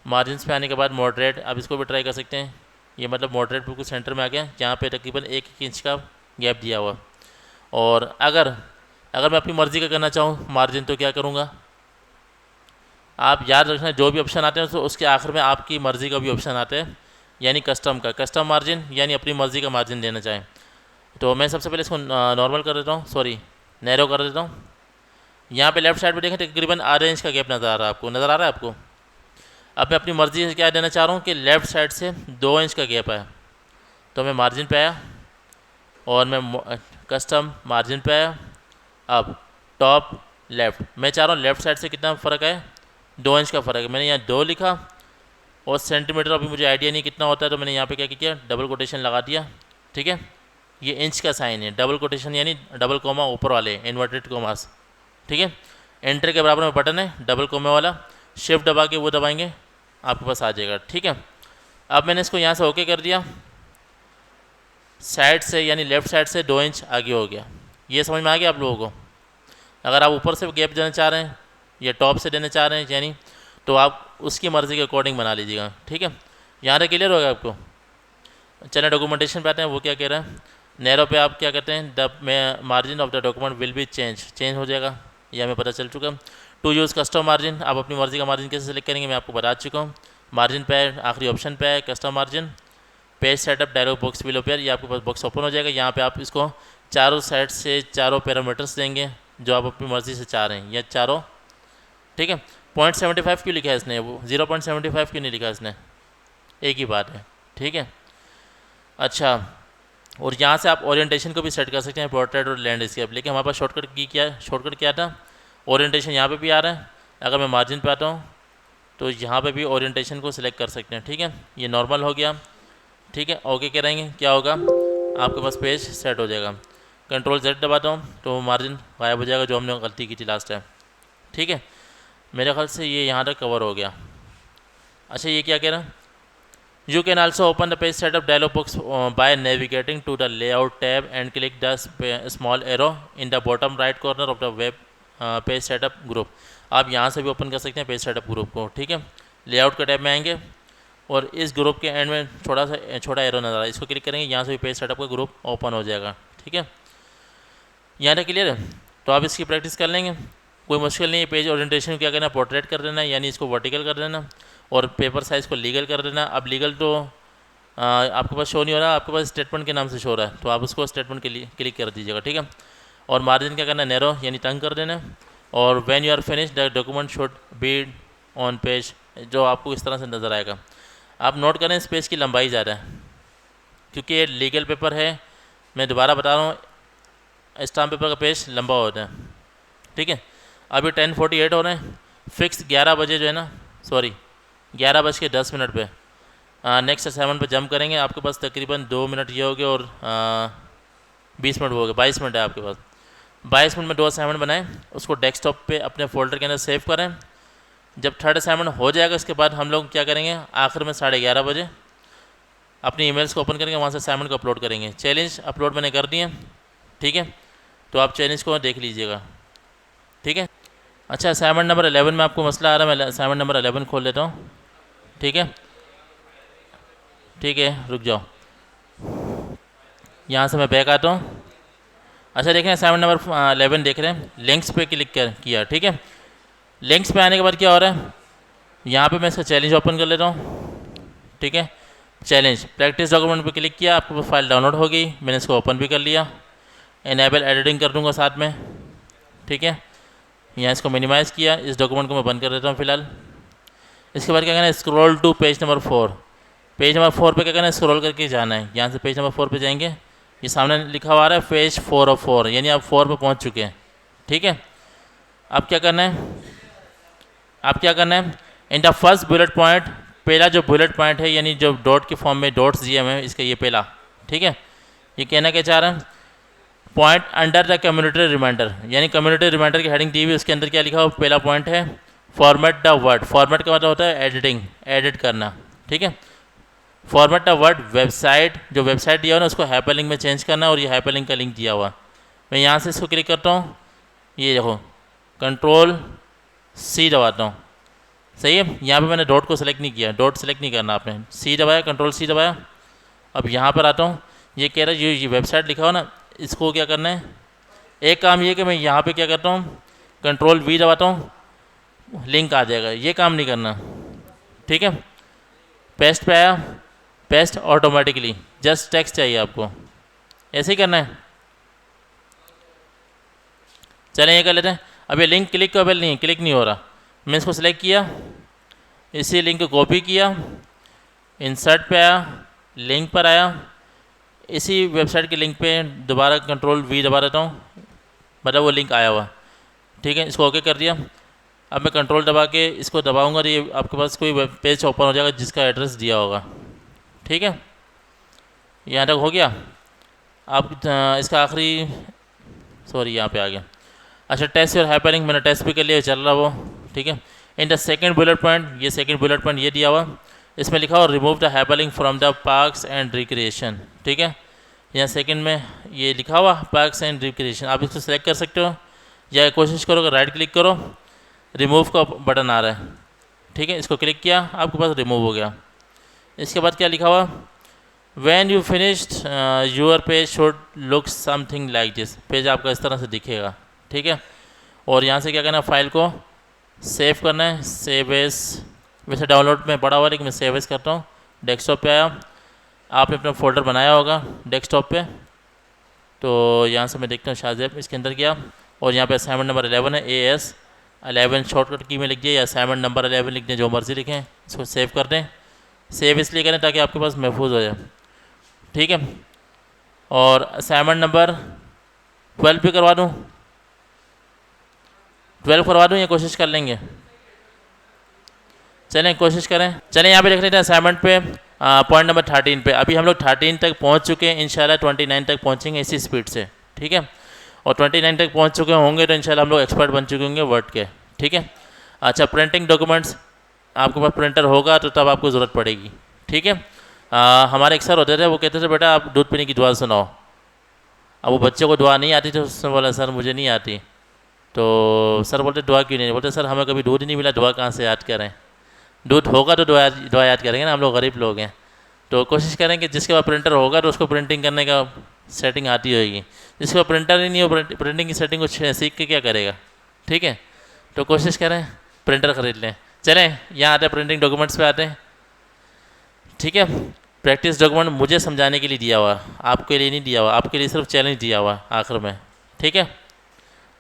मार्जिन्स पे आने के बाद मॉडरेट, आप इसको भी ट्राई कर सकते हैं। ये मतलब मॉडरेट बिल्कुल सेंटर में आ गया, जहाँ पे तकरीबन 1 इंच का गैप दिया हुआ। और अगर मैं अपनी मर्ज़ी का करना चाहूँ मार्जिन तो क्या करूँगा, आप याद रखना जो भी ऑप्शन आते हैं तो उसके आखिर में आपकी मर्ज़ी का भी ऑप्शन आता है, यानी कस्टम का, कस्टम मार्जिन यानी अपनी मर्ज़ी का मार्जिन देना चाहें। तो मैं सबसे पहले इसको नॉर्मल कर देता हूँ, सॉरी नैरो कर देता हूँ। यहाँ पे लेफ्ट साइड पे देखें तकरीबन आधे इंच का गैप नज़र आ रहा है आपको, नज़र आ रहा है आपको। अब मैं अपनी मर्ज़ी से क्या देना चाह रहा हूँ कि लेफ़्ट साइड से 2 इंच का गैप है, तो मैं मार्जिन पे आया और मैं कस्टम मार्जिन पे आया। अब टॉप लेफ़्ट, मैं चाह रहा हूँ लेफ़्ट साइड से कितना फ़र्क है, 2 इंच का फ़र्क है। मैंने यहाँ 2 लिखा और सेंटीमीटर अभी मुझे आइडिया नहीं कितना होता है, तो मैंने यहाँ पे क्या किया, डबल कोटेशन लगा दिया। ठीक है, ये इंच का साइन है, डबल कोटेशन यानी डबल कोमा ऊपर वाले इन्वर्टेड कोमास। ठीक है, एंटर के बराबर में बटन है डबल कोमे वाला, शिफ्ट दबा के वो दबाएंगे आपके पास आ जाएगा। ठीक है, अब मैंने इसको यहाँ से ओके कर दिया, साइड से यानी लेफ़्ट साइड से 2 इंच आगे हो गया। ये समझ में आ गया आप लोगों को। अगर आप ऊपर से गैप देना चाह रहे हैं या टॉप से देना चाह रहे हैं यानी, तो आप उसकी मर्ज़ी के अकॉर्डिंग बना लीजिएगा। ठीक है, यहाँ तक क्लियर होगा आपको। चलिए डॉक्यूमेंटेशन पे आते हैं, वो क्या कह रहा है। नैरो पे आप क्या कहते हैं, the margin of the document will be change हो जाएगा, यह हमें पता चल चुका। टू यूज़ कस्टम मार्जिन, आप अपनी मर्ज़ी का मार्जिन कैसे सेलेक्ट करेंगे मैं आपको बता चुका हूँ। मार्जिन पे आखिरी ऑप्शन पे है custom margin. Page setup dialog box will appear, ये आपके पास बॉक्स ओपन हो जाएगा। यहाँ पे आप इसको चारों साइड से चारों पैरामीटर्स देंगे जो आप अपनी मर्ज़ी से चाह रहे हैं, या चारों। ठीक है, 0.75 क्यों लिखा है इसने, वो 0.75 क्यों नहीं लिखा इसने, एक ही बात है। ठीक है, अच्छा, और यहाँ से आप ओरिएंटेशन को भी सेट कर सकते हैं, पोर्ट्रेट और लैंडस्केप। लेकिन हमारे पास शॉर्टकट क्या था, ओरिएंटेशन यहाँ पे भी आ रहा है। अगर मैं मार्जिन पे आता हूँ तो यहाँ पे भी ओरिएंटेशन को सिलेक्ट कर सकते हैं। ठीक है, ये नॉर्मल हो गया। ठीक है, ओके करेंगे, क्या होगा, आपके पास पेज सेट हो जाएगा। कंट्रोल Z दबाता हूँ तो मार्जिन गायब हो जाएगा जो हमने गलती की थी लास्ट टाइम। ठीक है, मेरे ख्याल से ये यहाँ तक कवर हो गया। अच्छा, ये क्या कह रहा है, you can also open the page setup dialog box by navigating to the layout tab and click the small arrow in the bottom right corner of the web page setup group. आप यहाँ से भी open कर सकते हैं page setup group को। ठीक है, लेआउट के टैब में आएंगे और इस ग्रुप के एंड में छोटा एरो नज़र आ रहा है, इसको क्लिक करेंगे, यहाँ से भी पेज सेटअप का ग्रुप ओपन हो जाएगा। ठीक है, यहाँ तक क्लियर है। तो आप इसकी प्रैक्टिस कर लेंगे, कोई मुश्किल नहीं है। पेज ओरिएंटेशन क्या करना है, पोर्ट्रेट कर देना, यानी इसको वर्टिकल कर देना, और पेपर साइज़ को लीगल कर देना। अब लीगल तो आपके पास शो नहीं हो रहा, आपके पास स्टेटमेंट के नाम से शो हो रहा है, तो आप उसको स्टेटमेंट के लिए क्लिक कर दीजिएगा। ठीक है, और मार्जिन क्या करना है, नैरो यानी तंग कर देना। और when you are finish the document should be on page, जो आपको इस तरह से नज़र आएगा। आप नोट करें इस पेज की लंबाई ज़्यादा है क्योंकि ये लीगल पेपर है। मैं दोबारा बता रहा हूँ, स्टाम्प पेपर का पेज लंबा होता है। ठीक है, अभी 10:48 हो रहे हैं, फिक्स 11 बजे जो है ना, सॉरी 11:10 पे नेक्स्ट असाइनमेंट पे जंप करेंगे। आपके पास तकरीबन 2 मिनट ये हो गए और 20 मिनट हो गए, 22 मिनट है आपके पास। 22 मिनट में 2 असाइनमेंट बनाएं, उसको डेस्कटॉप पे अपने फोल्डर के अंदर सेव करें। जब थर्ड असाइनमेंट हो जाएगा उसके बाद हम लोग क्या करेंगे, आखिर में 11:30 बजे अपनी ईमेल्स को ओपन करेंगे, वहाँ से असाइनमेंट को अपलोड करेंगे। चैलेंज अपलोड मैंने कर दिए। ठीक है, तो आप चैलेंज को देख लीजिएगा। ठीक है, अच्छा असाइनमेंट नंबर 11 में आपको मसला आ रहा है, मैं असाइनमेंट नंबर 11 खोल लेता हूँ। ठीक है, ठीक है, रुक जाओ, यहाँ से मैं बैक आता हूँ। अच्छा देखें, असाइनमेंट नंबर 11 देख रहे हैं, लिंक्स पे क्लिक किया। ठीक है, लिंक्स पे आने के बाद क्या हो रहा है, यहाँ पे मैं इसका चैलेंज ओपन कर लेता हूँ। ठीक है, चैलेंज प्रैक्टिस डॉक्यूमेंट पे क्लिक किया, आपके पास फाइल डाउनलोड हो गई, मैंने इसको ओपन भी कर लिया। इनेबल एडिटिंग कर दूँगा साथ में। ठीक है, यहाँ इसको मिनिमाइज़ किया, इस डॉक्यूमेंट को मैं बंद कर देता हूँ फ़िलहाल। इसके बाद क्या करना है, scroll to page number 4। Page number 4 पे क्या करना है, स्क्रॉल करके जाना है। यहाँ से पेज नंबर 4 पे जाएंगे, ये सामने लिखा हुआ आ रहा है पेज 4 ऑफ 4, यानी आप 4 पे पहुँच चुके हैं। ठीक है, अब क्या करना है, in the first bullet point, पहला जो बुलेट पॉइंट है यानी जो डॉट के फॉर्म में डॉट्स दिए हुए हैं, इसका ये पहला। ठीक है, ये कहना क्या चाह रहा है, point under the community reminder, यानी कम्युनिटी रिमाइंडर की हेडिंग दी हुई, उसके अंदर क्या लिखा हुआ, पहला पॉइंट है फॉर्मेट द वर्ड। फॉर्मेट का मतलब होता है एडिटिंग, एडिट करना। ठीक है, फॉर्मेट द वर्ड वेबसाइट, जो वेबसाइट दिया हुआ ना उसको हाइपरलिंक में चेंज करना, और ये हाइपरलिंक का लिंक दिया हुआ। मैं यहाँ से इसको क्लिक करता हूँ, ये देखो Ctrl+C दबाता हूँ। सही है, यहाँ पे मैंने डॉट को सेलेक्ट नहीं किया, डॉट सेलेक्ट नहीं करना आपने, सी दबाया, Ctrl+C दबाया। अब यहाँ पर आता हूँ, ये कह रहा है ये वेबसाइट लिखा हो ना, इसको क्या करना है, एक काम ये कि मैं यहाँ पे क्या करता हूँ, Ctrl+V दबाता हूँ, लिंक आ जाएगा, ये काम नहीं करना। ठीक है, पेस्ट पे आया, पेस्ट ऑटोमेटिकली, जस्ट टेक्स्ट चाहिए आपको, ऐसे ही करना है। चलें ये कर लेते हैं। अब ये लिंक क्लिक केबल नहीं, क्लिक नहीं हो रहा, मैं इसको सेलेक्ट किया, इसी लिंक को कॉपी किया, इंसर्ट पे आया, लिंक पर आया, इसी वेबसाइट के लिंक पे दोबारा Ctrl+V दबा देता हूँ, मतलब वो लिंक आया हुआ। ठीक है, इसको ओके कर दिया। अब मैं कंट्रोल दबा के इसको दबाऊंगा तो ये आपके पास कोई वेब पेज ओपन हो जाएगा जिसका एड्रेस दिया होगा। ठीक है, यहाँ तक हो गया। अब इसका आखिरी, सॉरी यहाँ पे आ गया। अच्छा, टेस्ट और हाइपरलिंक मैंने टेस्ट भी कर लिया, चल रहा वो। ठीक है, in the second bullet point, ये सेकंड बुलेट पॉइंट ये दिया हुआ, इसमें लिखा हुआ remove the hyperlink from the parks and recreation. ठीक है, यहाँ सेकंड में ये लिखा हुआ पार्क्स एंड रिक्रिएशन, आप इसको सेलेक्ट कर सकते हो, या कोशिश करो कि राइट क्लिक करो, रिमूव का बटन आ रहा है। ठीक है, इसको क्लिक किया, आपके पास रिमूव हो गया। इसके बाद क्या लिखा हुआ, when you finished your page should look something like this, page आपका इस तरह से दिखेगा। ठीक है, और यहाँ से क्या करना है, फाइल को सेव करना है, सेव एज, वैसे डाउनलोड में पड़ा हुआ लेकिन मैं सेव एज करता हूँ। डेस्कटॉप पे आया, आपने अपना फोल्डर बनाया होगा डेस्कटॉप पे, तो यहाँ से मैं देखता हूँ शायद इसके अंदर गया, और यहाँ पे असाइनमेंट नंबर 11 है, AS11 शॉर्टकट की में लिख दिया, या असाइनमेंट नंबर 11 लिख दें, जो मर्ज़ी लिखें। इसको सेव कर दें, सेव इसलिए करें ताकि आपके पास महफूज हो जाए। ठीक है, और असाइनमेंट नंबर 12 भी करवा दूँ, 12 करवा दूँ या कोशिश कर लेंगे, चलें कोशिश करें। चलें यहाँ पे देख लेते हैं असाइनमेंट पे पॉइंट नंबर 13 पे। अभी हम लोग 13 तक पहुँच चुके हैं, इंशाल्लाह 29 तक पहुँचेंगे इसी स्पीड से। ठीक है। और 29 तक पहुंच चुके होंगे तो इंशाल्लाह हम लोग एक्सपर्ट बन चुके होंगे वर्ड के, ठीक है। अच्छा, प्रिंटिंग डॉक्यूमेंट्स, आपके पास प्रिंटर होगा तो तब आपको ज़रूरत पड़ेगी, ठीक है। हमारे एक सर होते थे, वो कहते थे बेटा आप दूध पीने की दुआ सुनाओ। अब वो बच्चे को दुआ नहीं आती तो उसने बोला सर मुझे नहीं आती। तो सर बोलते दुआ क्यों नहीं, बोलते सर हमें कभी दूध ही नहीं मिला, दुआ कहाँ से याद करें। दूध होगा तो दुआ दुआ याद करेंगे ना, हम लोग गरीब लोग हैं। तो कोशिश करें कि जिसके पास प्रिंटर होगा तो उसको प्रिंटिंग करने का सेटिंग आती होगी। जिसके पास प्रिंटर ही नहीं हो, प्रिंटिंग की सेटिंग को सीख के क्या करेगा, ठीक है। तो कोशिश करें प्रिंटर ख़रीद लें। चलें यहाँ आते हैं प्रिंटिंग डॉक्यूमेंट्स पे आते हैं, ठीक है। प्रैक्टिस डॉक्यूमेंट मुझे समझाने के लिए दिया हुआ, आपके लिए नहीं दिया हुआ, आपके लिए सिर्फ चैलेंज दिया हुआ आखिर में, ठीक है।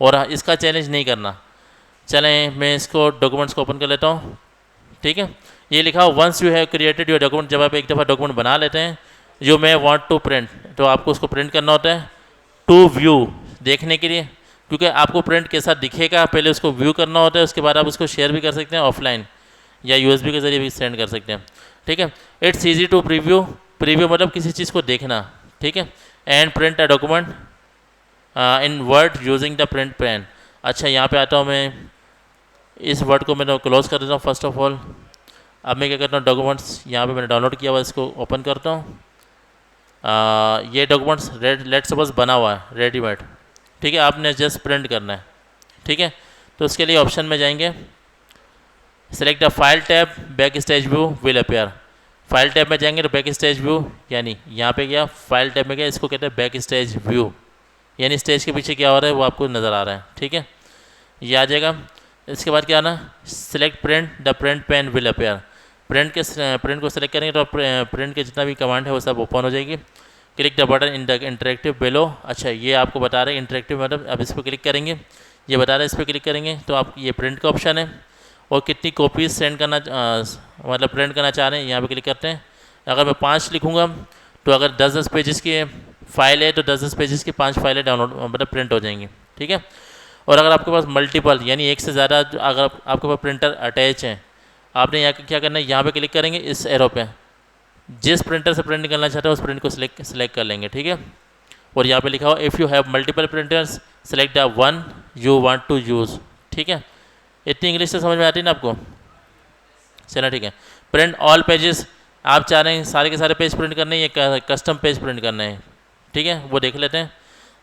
और इसका चैलेंज नहीं करना। चलें मैं इसको डॉक्यूमेंट्स को ओपन कर लेता हूँ, ठीक है। ये लिखा हो once you have created your document, जब आप एक दफ़ा डॉक्यूमेंट बना लेते हैं जो मैं वांट टू प्रिंट, तो आपको उसको प्रिंट करना होता है। टू व्यू, देखने के लिए, क्योंकि आपको प्रिंट कैसा दिखेगा पहले उसको व्यू करना होता है, उसके बाद आप उसको शेयर भी कर सकते हैं ऑफलाइन या यूएसबी के ज़रिए भी सेंड कर सकते हैं, ठीक है। It's easy to preview, preview मतलब किसी चीज़ को देखना, ठीक है। And print a document in Word using the print pane. अच्छा यहाँ पे आता हूँ मैं, इस वर्ड को मैंने क्लोज कर देता हूँ फर्स्ट ऑफ ऑल। अब मैं क्या करता हूँ, डॉक्यूमेंट्स यहाँ पे मैंने डाउनलोड किया हुआ, इसको ओपन करता हूँ। ये डॉक्यूमेंट्स लेट सपोज बना हुआ है रेडीमेड, ठीक है। आपने जस्ट प्रिंट करना है, ठीक है। तो उसके लिए ऑप्शन में जाएंगे, select the file tab, back stage view will appear. File tab में जाएंगे तो बैक स्टेज व्यू, यानी यहाँ पे गया फाइल टैब में गया, इसको कहते हैं बैक स्टेज व्यू, यानी स्टेज के पीछे क्या हो रहा है वो आपको नज़र आ रहा है, ठीक है। ये आ जाएगा। इसके बाद क्या आना, select print the print pane will appear. Print को सेलेक्ट करेंगे तो प्रिंट के जितना भी कमांड है वो सब ओपन हो जाएगी। Click the button in the interactive below. अच्छा ये आपको बता रहे हैं इंटरेक्टिव मतलब, अब इस पर क्लिक करेंगे, ये बता रहे हैं इस पर क्लिक करेंगे तो आप ये प्रिंट का ऑप्शन है, और कितनी कॉपीज सेंड करना मतलब प्रिंट करना चाह रहे हैं यहाँ पे क्लिक करते हैं। अगर मैं 5 लिखूँगा तो अगर 10-10 पेजेस की फाइल है तो 10-10 पेजेस की 5 फाइलें डाउनलोड मतलब प्रिंट हो जाएंगी, ठीक है। और अगर आपके पास मल्टीपल यानी एक से ज़्यादा अगर आपके पास प्रिंटर अटैच हैं, आपने यहाँ क्या करना है, यहाँ पे क्लिक करेंगे इस एरो पे, जिस प्रिंटर से प्रिंट करना चाहते हैं उस प्रिंट को सिलेक्ट कर लेंगे, ठीक है। और यहाँ पे लिखा हो if you have multiple printers select the one you want to use, ठीक है। इतनी इंग्लिश से समझ में आती है ना आपको, चलो ठीक है। प्रिंट ऑल पेजेस, आप चाह रहे हैं सारे के सारे पेज प्रिंट करने हैं या कस्टम पेज प्रिंट करना है, ठीक है, वो देख लेते हैं।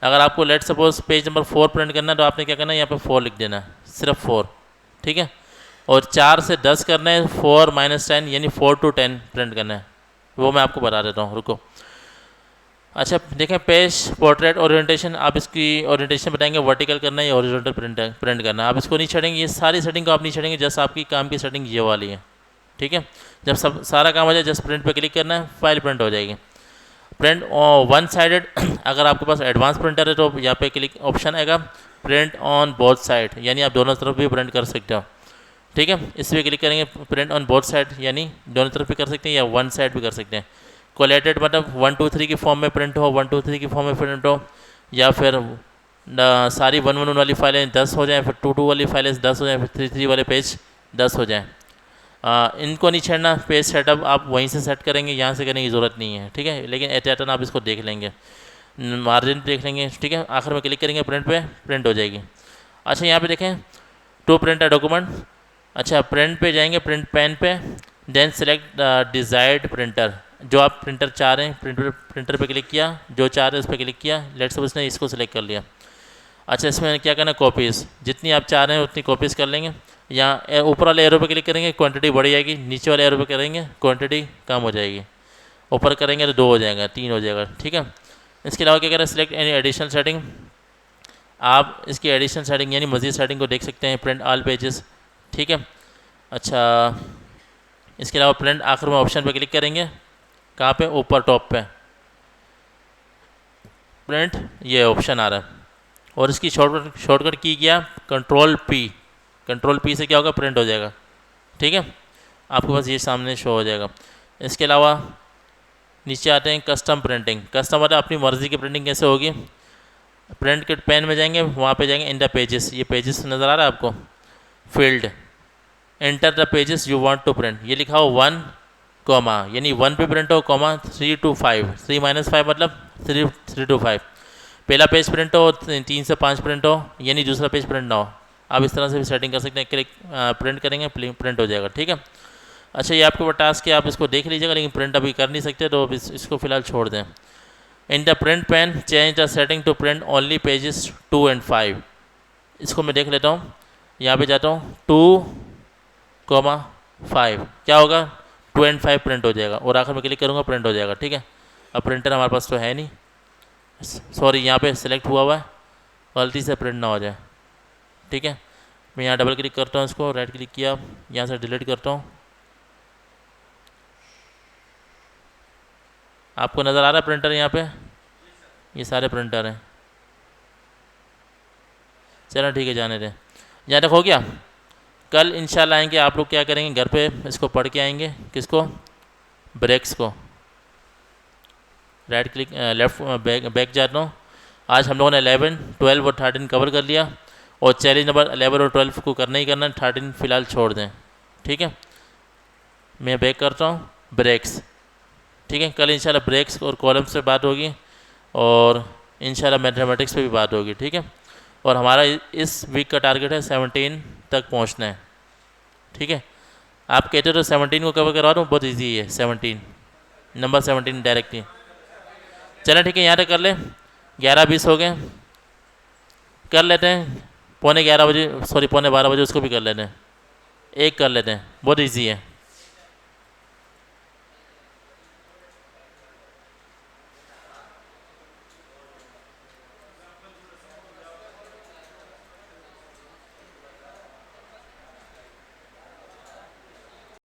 अगर आपको let suppose page number 4 print करना है तो आपने क्या करना है, यहाँ पे 4 लिख देना है, सिर्फ 4, ठीक है। और 4 से 10 करना है, 4-10 यानी 4 to 10 प्रिंट करना है, वो मैं आपको बता देता हूँ, रुको। अच्छा देखें पेज पोर्ट्रेट ओरिएंटेशन, आप इसकी ओरिएंटेशन बताएंगे वर्टिकल करना है या हॉरिजॉन्टल प्रिंट करना है। आप इसको नहीं छेड़ेंगे, ये सारी सेटिंग को आप नहीं छेड़ेंगे, जस्ट आपकी काम की सेटिंग ये वाली है, ठीक है। जब सब सारा काम हो जाए जस्ट प्रिंट पे क्लिक करना है, फाइल प्रिंट हो जाएगी। प्रिंट वन साइडेड, अगर आपके पास एडवांस प्रिंटर है तो यहाँ पे क्लिक ऑप्शन आएगा प्रिंट ऑन बोथ साइड, यानी आप दोनों तरफ भी प्रिंट कर सकते हो, ठीक है। इस पर क्लिक करेंगे प्रिंट ऑन बोथ साइड, यानी दोनों तरफ भी कर सकते हैं या वन साइड भी कर सकते हैं। कोलेटेड मतलब 1 2 3 की फॉर्म में प्रिंट हो, 1 2 3 की फॉर्म में प्रिंट हो, या फिर सारी 1 1 वाली फाइलें 10 हो जाएँ, फिर 2 2 वाली फाइलें 10 हो जाएँ, फिर 3 3 वाले पेज 10 हो जाएँ। इनको नहीं छेड़ना, पेज सेटअप आप वहीं से सेट करेंगे, यहाँ से करने की ज़रूरत नहीं है, ठीक है। लेकिन एट आप इसको देख लेंगे, मार्जिन देख लेंगे, ठीक है। आखिर में क्लिक करेंगे प्रिंट पे, प्रिंट हो जाएगी। अच्छा यहाँ पे देखें टू प्रिंट अ डॉक्यूमेंट, अच्छा प्रिंट पे जाएंगे, प्रिंट पेन पे, देन सेलेक्ट डिज़ायर्ड प्रिंटर, जो आप प्रिंटर चाह रहे हैं प्रिंटर पे क्लिक किया, जो चाह रहे हैं उस पर क्लिक किया, लेट्स सपोज उसने इसको सिलेक्ट कर लिया। अच्छा इसमें क्या करना, कॉपीज़ जितनी आप चाह रहे हैं उतनी कॉपीज़ कर लेंगे। यहाँ ऊपर वाले एरो पे क्लिक करेंगे क्वांटिटी बढ़ जाएगी, नीचे वाले एरो पे करेंगे क्वांटिटी कम हो जाएगी, ऊपर करेंगे तो 2 हो जाएगा, 3 हो जाएगा, ठीक है। इसके अलावा क्या करें, सिलेक्ट एनी एडिशनल सेटिंग, आप इसकी एडिशनल सेटिंग यानी मज़ीद सेटिंग को देख सकते हैं, प्रिंट ऑल पेजेस, ठीक है। अच्छा इसके अलावा प्रिंट आखिर में ऑप्शन पे क्लिक करेंगे, कहाँ पे, ऊपर टॉप पे प्रिंट, ये ऑप्शन आ रहा है, और इसकी शॉर्टकट की क्या, कंट्रोल पी से क्या होगा, प्रिंट हो जाएगा, ठीक है। आपके पास ये सामने शो हो जाएगा। इसके अलावा नीचे आते हैं कस्टम प्रिंटिंग, कस्टम मतलब अपनी मर्ज़ी की प्रिंटिंग कैसे होगी। प्रिंट के पेन में जाएंगे, वहाँ पे जाएंगे इन द पेजेस, ये पेजेस नज़र आ रहा है आपको, field enter the pages you want to print, ये लिखा हो 1 कॉमा, यानी 1 पे प्रिंट हो, कॉमा 3 to 5, 3 - 5 मतलब 3 to 5, पहला पेज प्रिंट हो, 3 से 5 प्रिंट हो, यानी दूसरा पेज प्रिंट ना हो। आप इस तरह से भी सेटिंग कर सकते हैं। क्लिक प्रिंट करेंगे, प्रिंट हो जाएगा, ठीक है। अच्छा, ये आपके ऊपर टास्क है, आप इसको देख लीजिएगा, लेकिन प्रिंट अभी कर नहीं सकते, तो इसको फिलहाल छोड़ दें। In the print pane change the setting to print only pages 2 and 5। इसको मैं देख लेता हूँ, यहाँ पे जाता हूँ 2,5, क्या होगा 2 and 5 प्रिंट हो जाएगा, और आखिर में क्लिक करूँगा प्रिंट हो जाएगा, ठीक है। अब प्रिंटर हमारे पास तो है नहीं, सॉरी यहाँ पे सिलेक्ट हुआ हुआ है, गलती से प्रिंट ना हो जाए, ठीक है। मैं यहाँ डबल क्लिक करता हूँ, इसको राइट क्लिक किया, यहाँ से डिलीट करता हूँ। आपको नज़र आ रहा है प्रिंटर यहाँ पे, ये सारे प्रिंटर हैं। चलो ठीक है, जाने दें। यहाँ तक हो गया। कल इंशाल्लाह आएंगे, आप लोग क्या करेंगे घर पे, इसको पढ़ के आएंगे। किसको? ब्रेक्स को। राइट क्लिक लेफ्ट बैक जाता हूँ। आज हम लोगों ने 11, 12 और 13 कवर कर लिया, और चैलेंज नंबर 11 और 12 को करना ही करना, 13 फ़िलहाल छोड़ दें, ठीक है। मैं बैक करता हूँ, ब्रेक्स, ठीक है। कल इंशाल्लाह ब्रेक्स और कॉलम्स पे बात होगी, और इंशाल्लाह मैथमेटिक्स पे भी बात होगी, ठीक है। और हमारा इस वीक का टारगेट है 17 तक पहुंचना है, ठीक है। आप कहते हो तो 17 को कवर करवा दूँ, बहुत इजी है 17, नंबर 17 डायरेक्टली। चलें ठीक है, यहाँ तक कर लें। 11:20 हो गए, कर लेते हैं। पौने 11 बजे, सॉरी पौने 12 बजे उसको भी कर लेते हैं, एक कर लेते हैं, बहुत इजी है।